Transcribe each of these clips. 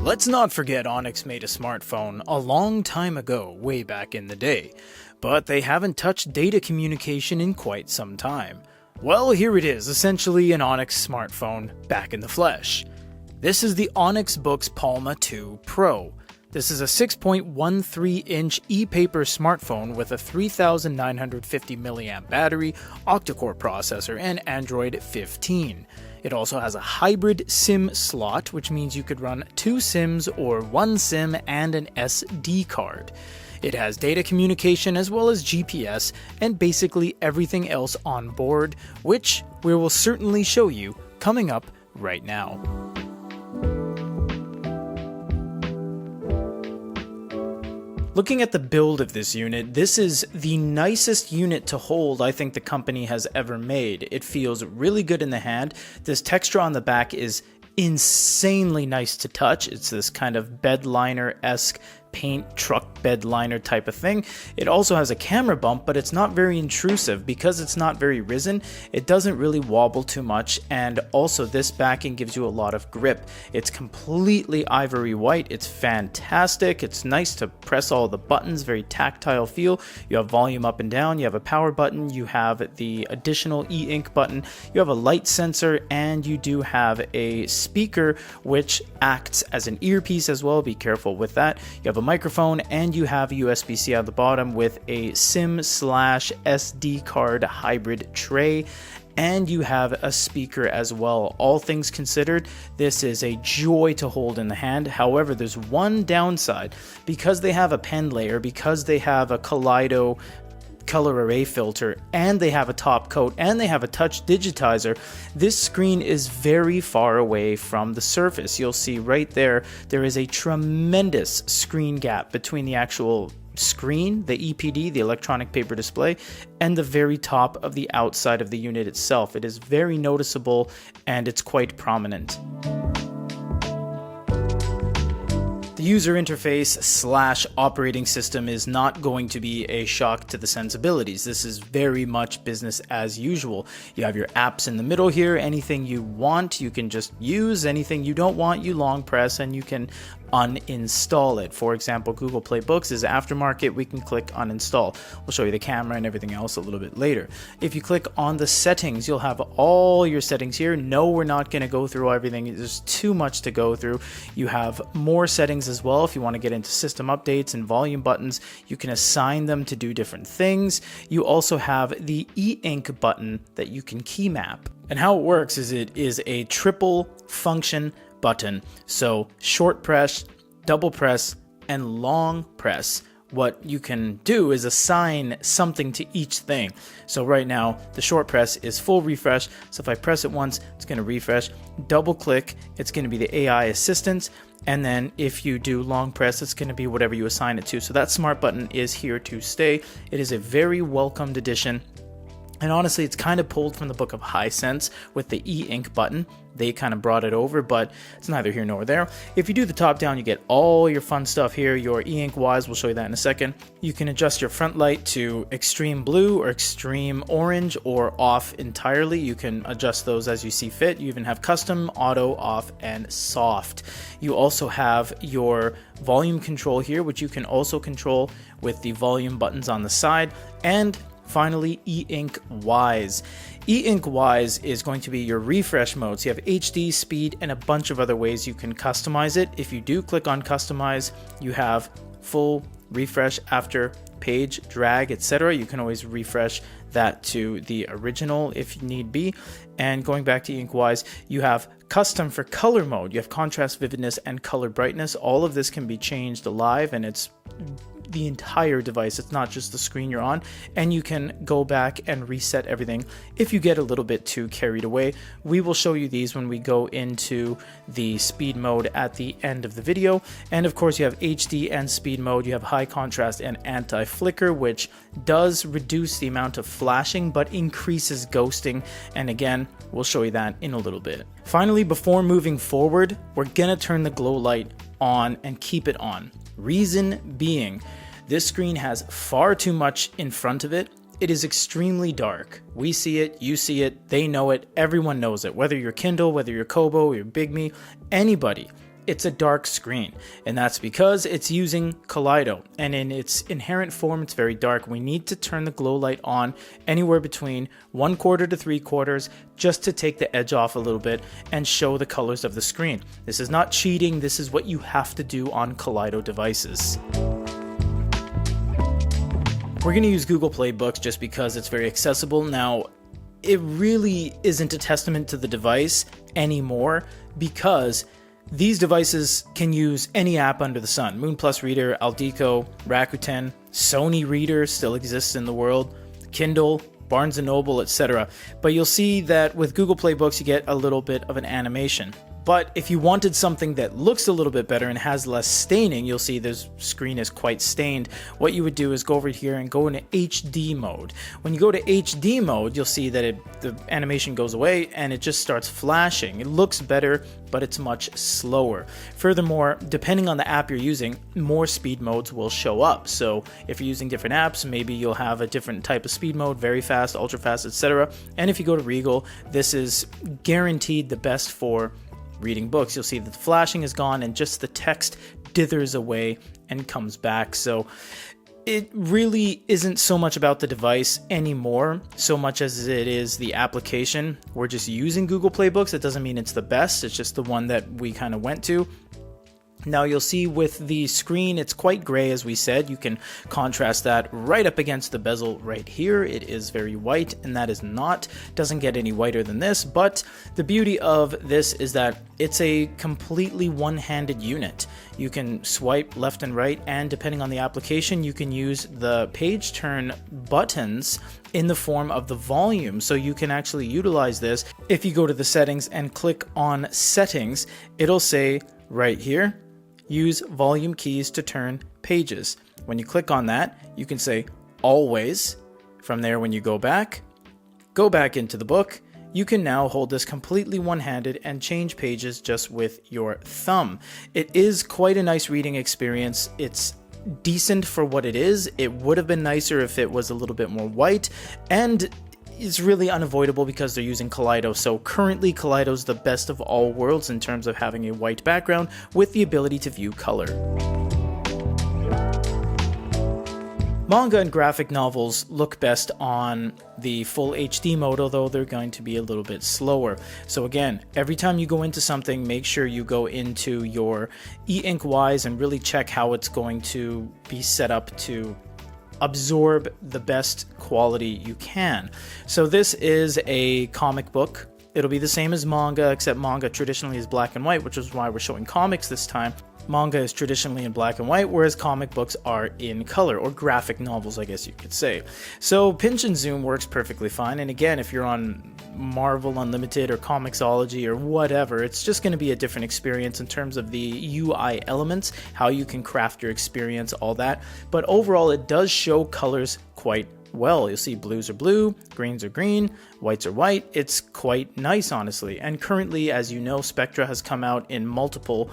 Let's not forget Onyx made a smartphone a long time ago, way back in the day, but they haven't touched data communication in quite some time. Well, here it is, essentially an Onyx smartphone back in the flesh. This is the Onyx Boox Palma 2 Pro. This is a 6.13-inch e-paper smartphone with a 3950 mAh battery, octa-core processor, and Android 15. It also has a hybrid SIM slot, which means you could run 2 SIMs or 1 SIM and an SD card. It has data communication as well as GPS and basically everything else on board, which we will certainly show you coming up right now. Looking at the build of this unit, this is the nicest unit to hold I think the company has ever made. It feels really good in the hand. This texture on the back is insanely nice to touch. It's this kind of bed liner-esque paint truck bed liner type of thing. It also has a camera bump, but it's not very intrusive because it's not very risen. It doesn't really wobble too much, and also this backing gives you a lot of grip. It's completely ivory white. It's fantastic. It's nice to press all the buttons, very tactile feel. You have volume up and down, you have a power button, you have the additional e-ink button, you have a light sensor, and you do have a speaker which acts as an earpiece as well. Be careful with that. You have a microphone, and you have a USB-C at the bottom with a SIM/SD card hybrid tray, and you have a speaker as well. All things considered, this is a joy to hold in the hand. However, there's one downside. Because they have a pen layer, because they have a Kaleido color array filter, and they have a top coat, and they have a touch digitizer, this screen is very far away from the surface. You'll see right there, there is a tremendous screen gap between the actual screen, the EPD, the electronic paper display, and the very top of the outside of the unit itself. It is very noticeable and it's quite prominent. The user interface / operating system is not going to be a shock to the sensibilities. This is very much business as usual. You have your apps in the middle here. Anything you want, you can just use. Anything you don't want, you long press and you can uninstall it. For example, Google Play Books is aftermarket. We can click uninstall. We'll show you the camera and everything else a little bit later. If you click on the settings, you'll have all your settings here. No, we're not going to go through everything. There's too much to go through. You have more settings as well. If you want to get into system updates and volume buttons, you can assign them to do different things. You also have the e-ink button that you can key map. And how it works is it is a triple function button. So short press, double press, and long press. What you can do is assign something to each thing. So right now, the short press is full refresh. So if I press it once, it's going to refresh. Double click, it's going to be the AI assistant. And then if you do long press, it's going to be whatever you assign it to. So that smart button is here to stay. It is a very welcomed addition. And honestly, it's kind of pulled from the book of Hisense with the e-ink button. They kind of brought it over, but it's neither here nor there. If you do the top down, you get all your fun stuff here. Your e-ink wise, we'll show you that in a second. You can adjust your front light to extreme blue or extreme orange or off entirely. You can adjust those as you see fit. You even have custom, auto, off, and soft. You also have your volume control here, which you can also control with the volume buttons on the side. And finally, e-ink wise. E-ink wise is going to be your refresh modes. You have HD, speed, and a bunch of other ways you can customize it. If you do click on customize, you have full refresh after page, drag, etc. You can always refresh that to the original if need be. And going back to ink wise, you have custom for color mode. You have contrast, vividness, and color brightness. All of this can be changed live, and it's the entire device. It's not just the screen you're on, and you can go back and reset everything if you get a little bit too carried away. We will show you these when we go into the speed mode at the end of the video. And of course, you have HD and speed mode. You have high contrast and anti-flicker, which does reduce the amount of flashing but increases ghosting, and again, we'll show you that in a little bit. Finally, before moving forward, we're gonna turn the glow light on and keep it on. Reason being, this screen has far too much in front of it. It is extremely dark. We see it, you see it, they know it, everyone knows it. Whether you're Kindle, whether you're Kobo, you're bigme, anybody. it's a dark screen, and that's because it's using Kaleido, and in its inherent form it's very dark. We need to turn the glow light on anywhere between 1/4 to 3/4 just to take the edge off a little bit and show the colors of the screen. This is not cheating, this is what you have to do on Kaleido devices. We're going to use Google Play Books just because it's very accessible. Now, it really isn't a testament to the device anymore because these devices can use any app under the sun. Moon Plus Reader, Aldico, Rakuten, Sony Reader still exists in the world, Kindle, Barnes & Noble, etc. But you'll see that with Google Play Books you get a little bit of an animation. But if you wanted something that looks a little bit better and has less staining, you'll see this screen is quite stained. What you would do is go over here and go into HD mode. When you go to HD mode, you'll see that the animation goes away and it just starts flashing. It looks better, but it's much slower. Furthermore, depending on the app you're using, more speed modes will show up. So if you're using different apps, maybe you'll have a different type of speed mode, very fast, ultra fast, etc. And if you go to Regal, this is guaranteed the best for reading books. You'll see that the flashing is gone and just the text dithers away and comes back. So it really isn't so much about the device anymore, so much as it is the application. We're just using Google Play Books. It doesn't mean it's the best. It's just the one that we kind of went to. Now you'll see with the screen, it's quite gray as we said. You can contrast that right up against the bezel right here. It is very white and that is not, doesn't get any whiter than this, but the beauty of this is that it's a completely one-handed unit. You can swipe left and right, and depending on the application, you can use the page turn buttons in the form of the volume. So you can actually utilize this. If you go to the settings and click on settings, it'll say right here, use volume keys to turn pages. When you click on that, you can say always. From there, when you go back into the book, you can now hold this completely one-handed and change pages just with your thumb. It is quite a nice reading experience. It's decent for what it is. It would have been nicer if it was a little bit more white, and it's really unavoidable because they're using Kaleido. So currently Kaleido's the best of all worlds in terms of having a white background with the ability to view color. Manga and graphic novels look best on the full HD mode, although they're going to be a little bit slower. So again, every time you go into something, make sure you go into your eink wise and really check how it's going to be set up to absorb the best quality you can. So this is a comic book. It'll be the same as manga, except manga traditionally is black and white, which is why we're showing comics this time. Manga is traditionally in black and white, whereas comic books are in color, or graphic novels, I guess you could say. So pinch and zoom works perfectly fine, and again, if you're on Marvel Unlimited or Comixology or whatever, it's just going to be a different experience in terms of the UI elements, how you can craft your experience, all that. But overall, it does show colors quite well. You'll see blues are blue, greens are green, whites are white. It's quite nice, honestly. And currently, as you know, Spectra has come out in multiple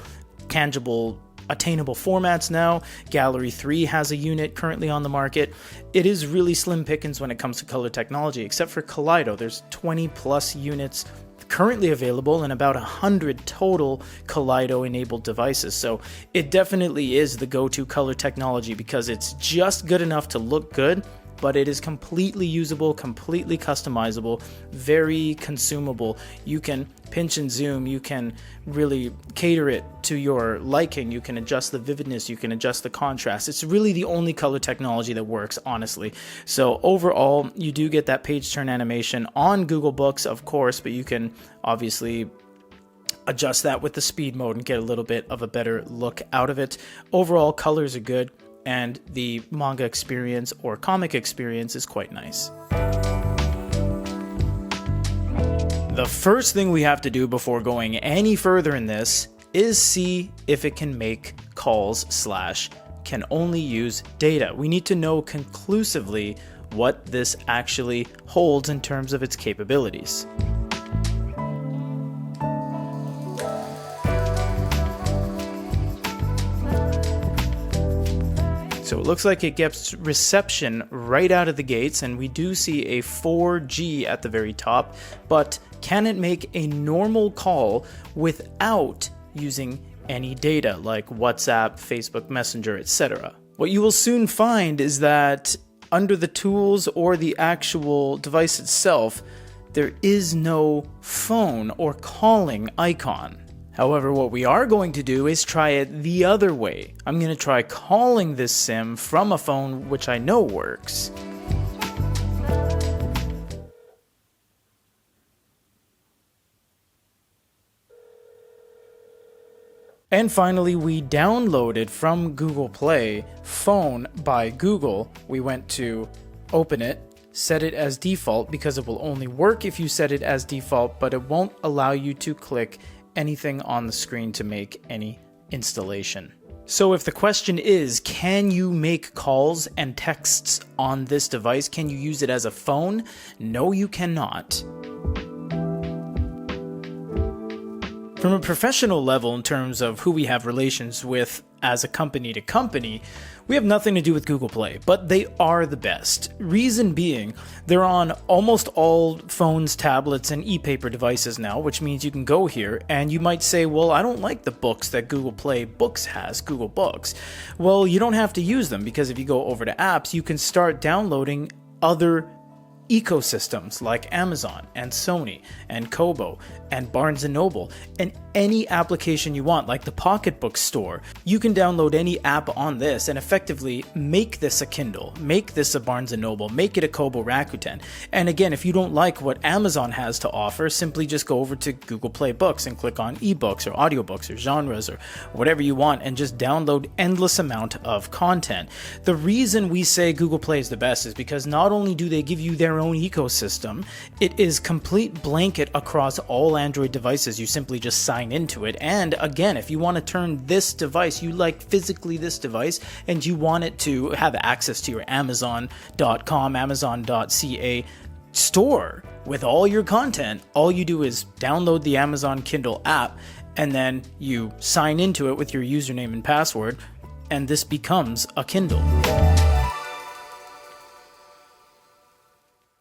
tangible, attainable formats now. Gallery 3 has a unit currently on the market. It is really slim pickings when it comes to color technology, except for Kaleido. There's 20 plus units currently available and about 100 total Kaleido enabled devices. So it definitely is the go-to color technology because it's just good enough to look good, but it is completely usable, completely customizable, very consumable. You can pinch and zoom, you can really cater it to your liking, you can adjust the vividness, you can adjust the contrast. It's really the only color technology that works, honestly. So overall, you do get that page turn animation on Google Books, of course, but you can obviously adjust that with the speed mode and get a little bit of a better look out of it. Overall, colors are good, and the manga experience or comic experience is quite nice. The first thing we have to do before going any further in this is see if it can make calls / can only use data. We need to know conclusively what this actually holds in terms of its capabilities. So it looks like it gets reception right out of the gates, and we do see a 4G at the very top, but can it make a normal call without using any data like WhatsApp, Facebook Messenger, etc. What you will soon find is that under the tools or the actual device itself, there is no phone or calling icon. However, what we are going to do is try it the other way. I'm going to try calling this sim from a phone, which I know works. And finally, we downloaded from Google Play Phone by Google. We went to open it, set it as default because it will only work if you set it as default, but it won't allow you to click anything on the screen to make any installation. So if the question is, can you make calls and texts on this device? Can you use it as a phone? No, you cannot. From a professional level, in terms of who we have relations with as a company to company, we have nothing to do with Google Play, but they are the best. Reason being, they're on almost all phones, tablets, and e-paper devices now, which means you can go here and you might say, well, I don't like the books that Google Play Books has, Google Books. Well, you don't have to use them, because if you go over to apps, you can start downloading other ecosystems like Amazon and Sony and Kobo and Barnes & Noble, and any application you want, like the Pocketbook Store. You can download any app on this and effectively make this a Kindle, make this a Barnes & Noble, make it a Kobo Rakuten. And again, if you don't like what Amazon has to offer, simply just go over to Google Play Books and click on ebooks or audiobooks or genres or whatever you want and just download endless amount of content. The reason we say Google Play is the best is because not only do they give you their own ecosystem, it is complete blanket across all Android devices. You simply just sign into it. And again, if you want to turn this device, you like physically this device, and you want it to have access to your Amazon.com, Amazon.ca store with all your content, all you do is download the Amazon Kindle app, and then you sign into it with your username and password, and this becomes a Kindle.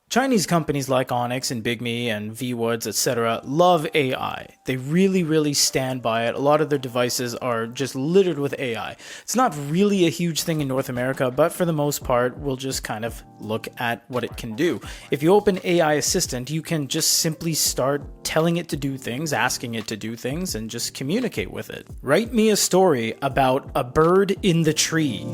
Chinese companies like Onyx and bigme and VWoods, etc. love AI. They really stand by it. A lot of their devices are just littered with AI. It's not really a huge thing in North America, but for the most part, we'll just kind of look at what it can do. If you open AI Assistant, you can just simply start telling it to do things, asking it to do things, and just communicate with it. Write me a story about a bird in the tree.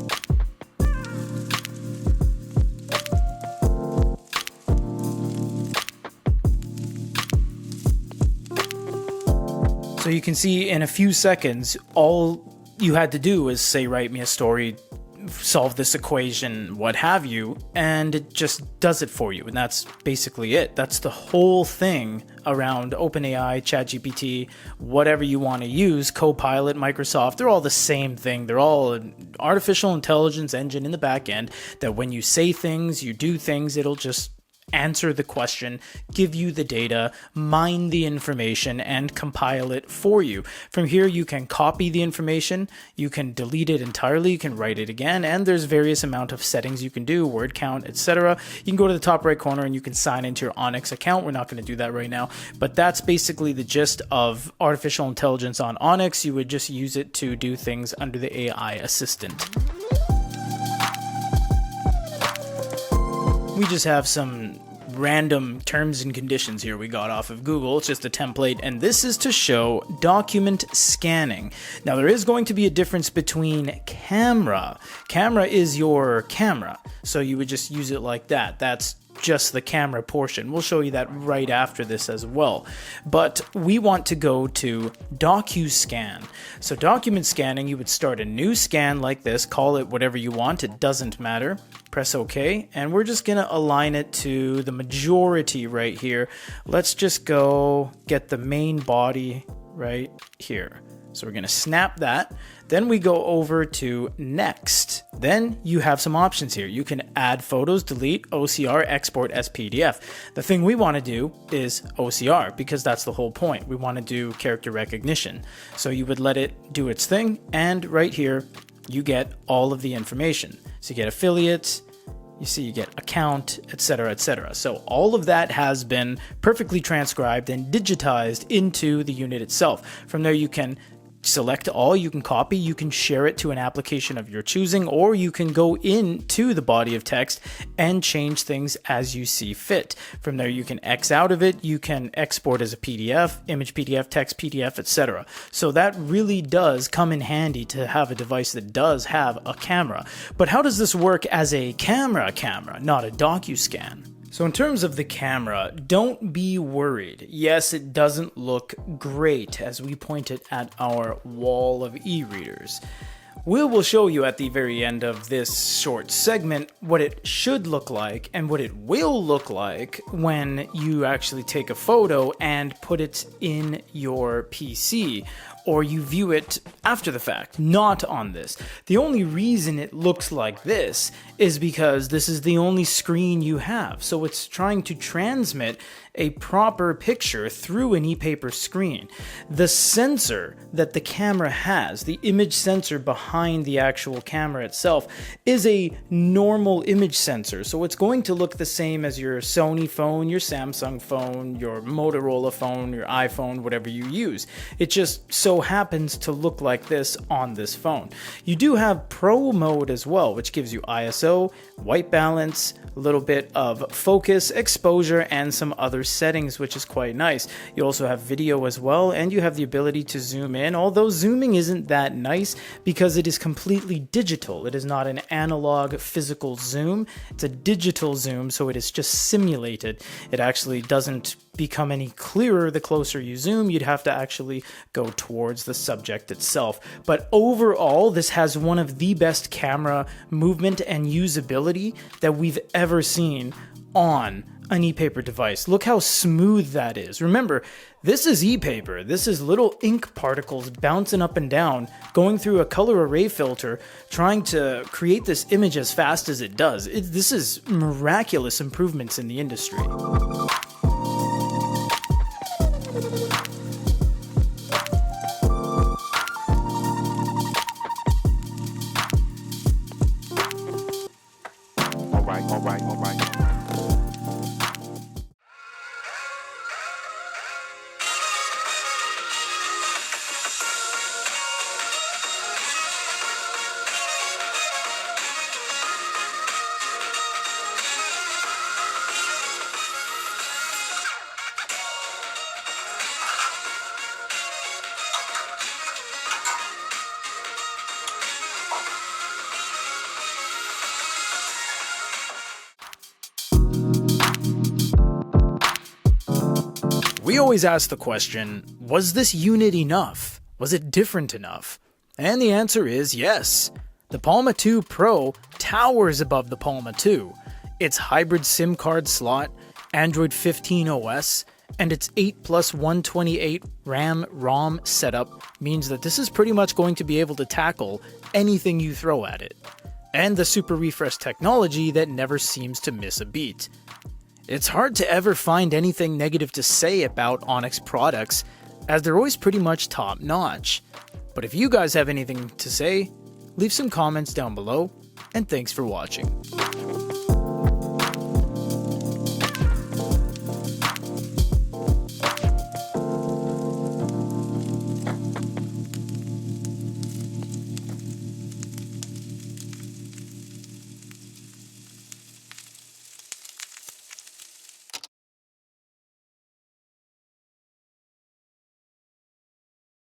So you can see in a few seconds, all you had to do was say, write me a story, solve this equation, what have you, and it just does it for you. And that's basically it. That's the whole thing around OpenAI, ChatGPT, whatever you want to use, Copilot, Microsoft, they're all the same thing. They're all an artificial intelligence engine in the back end that when you say things, you do things, it'll just answer the question, give you the data, mine the information, and compile it for you. From here, you can copy the information, you can delete it entirely, you can write it again, and there's various amount of settings you can do, word count, etc. You can go to the top right corner and you can sign into your Onyx account. We're not going to do that right now, but that's basically the gist of artificial intelligence on Onyx. You would just use it to do things under the AI assistant. We just have some random terms and conditions here we got off of Google. It's just a template, and this is to show document scanning. Now, there is going to be a difference between camera. Camera is your camera, so you would just use it like that. That's just the camera portion. We'll show you that right after this as well. But we want to go to DocuScan. So document scanning, you would start a new scan like this, call it whatever you want, it doesn't matter. Press OK, and we're just gonna align it to the majority right here. Let's just go get the main body right here. So we're gonna snap that. Then we go over to next. Then you have some options here. You can add photos, delete, OCR, export as PDF. The thing we want to do is OCR because that's the whole point. We want to do character recognition. So you would let it do its thing, and right here you get all of the information. So you get affiliates, you see you get account, etc., etc. So all of that has been perfectly transcribed and digitized into the unit itself. From there you can select all, you can copy, you can share it to an application of your choosing, or you can go into the body of text and change things as you see fit. From there, you can X out of it, you can export as a PDF, image PDF, text PDF, etc. So that really does come in handy to have a device that does have a camera. But how does this work as a camera, not a DocuScan? So in terms of the camera, don't be worried. Yes, it doesn't look great as we point it at our wall of e-readers. We will show you at the very end of this short segment what it should look like and what it will look like when you actually take a photo and put it in your PC, or you view it after the fact, not on this. The only reason it looks like this is because this is the only screen you have. So it's trying to transmit a proper picture through an e-paper screen. The sensor that the camera has, the image sensor behind the actual camera itself, is a normal image sensor. So it's going to look the same as your Sony phone, your Samsung phone, your Motorola phone, your iPhone, whatever you use. It just so happens to look like this on this phone. You do have Pro mode as well, which gives you ISO, white balance, a little bit of focus, exposure, and some other settings, which is quite nice. You also have video as well, and you have the ability to zoom in, although zooming isn't that nice because it is completely digital. It is not an analog physical zoom. It's a digital zoom, so it is just simulated. It actually doesn't become any clearer the closer you zoom. You'd have to actually go towards the subject itself. But overall, this has one of the best camera movement and usability that we've ever seen on an e-paper device. Look how smooth that is. Remember, this is e-paper. This is little ink particles bouncing up and down, going through a color array filter, trying to create this image as fast as it does. This is miraculous improvements in the industry. All right. We always ask the question, was this unit enough? Was it different enough? And the answer is yes. The Palma 2 Pro towers above the Palma 2. Its hybrid SIM card slot, Android 15 OS, and its 8+128 RAM/ROM setup means that this is pretty much going to be able to tackle anything you throw at it. And the super refresh technology that never seems to miss a beat. It's hard to ever find anything negative to say about Onyx products, as they're always pretty much top notch. But if you guys have anything to say, leave some comments down below, and thanks for watching.